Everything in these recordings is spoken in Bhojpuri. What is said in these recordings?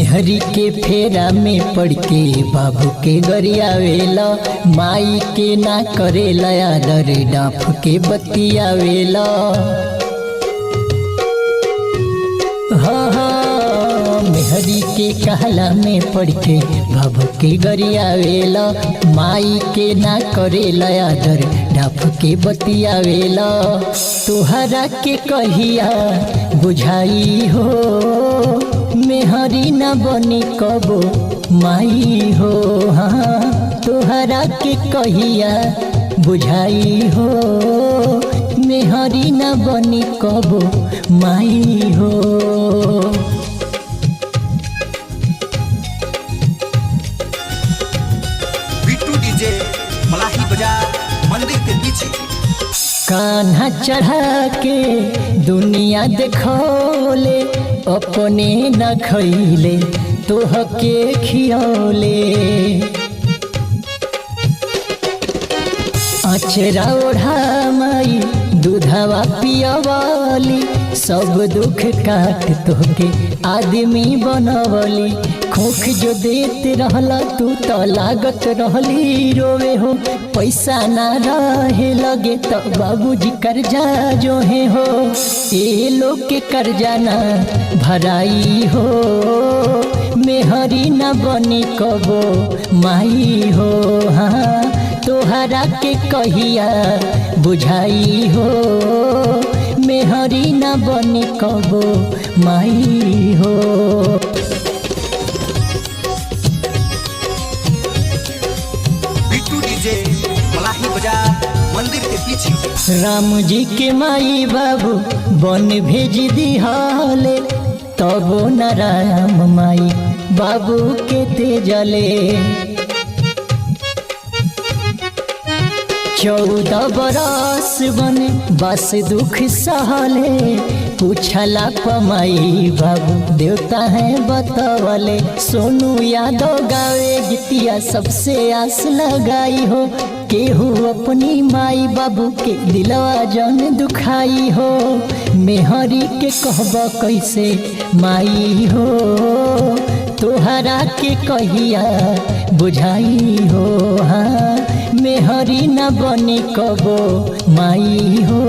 मेहरी के फेरा में पड़ के बाबू के गरियावेला, माई के ना करेला आदर डाफ के बतियावेला। हाँ मेहरी के कहला में पड़ के बाबू के गरियावेला, माई के ना करेला आदर डाफ के बतियावेला। तुहरा के कहिया बुझाई हो, मेहरी न बनी कबो माई हो। हाँ तुहरा के कहिया बुझाई हो, मेहरी न बनी कबो माई हो। बिट्टू डीजे मलाही बाजार मंदिर के पीछे। कान्हा चढ़ा के दुनिया देखौले, अपने न खैले तोह के खियौले। अचरा ओढ़ा माई दूधवा पियवाली, सब दुख काट तोहके आदमी बनवली। खोख जो देते रहला तू तो लागत रहली रोवे हो, पैसा ना रहे लगे तो बाबूजी कर्जा जो है हो। ए लोग के कर्जा ना भराई हो, मेहरी न बनी कबो माई हो। हाँ तोहरा के कहिया बुझाई हो, मेहरी न बनी कबो माई हो। बिट्टू डीजे मलाही बाजार मंदिर के पीछे। राम जी के माई बाबू बन भेज दिहाले, तबो न राम माई बाबू के तेजले। 14 बरस बने बस दुख सहले, पूछला पमाई बाबू देवता है बतवले। सोनू यादव गावे गीतिया सबसे आस लगाई हो, केहू अपनी माई बाबू के दिलवा जन दुखाई हो। मेहरी के कहबा कैसे माई हो, तोहरा के कहिया बुझाई हो। हाँ मेहरी न बनी कबो माई हो,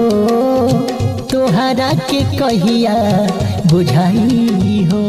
तोहरा के कहिया बुझाई हो।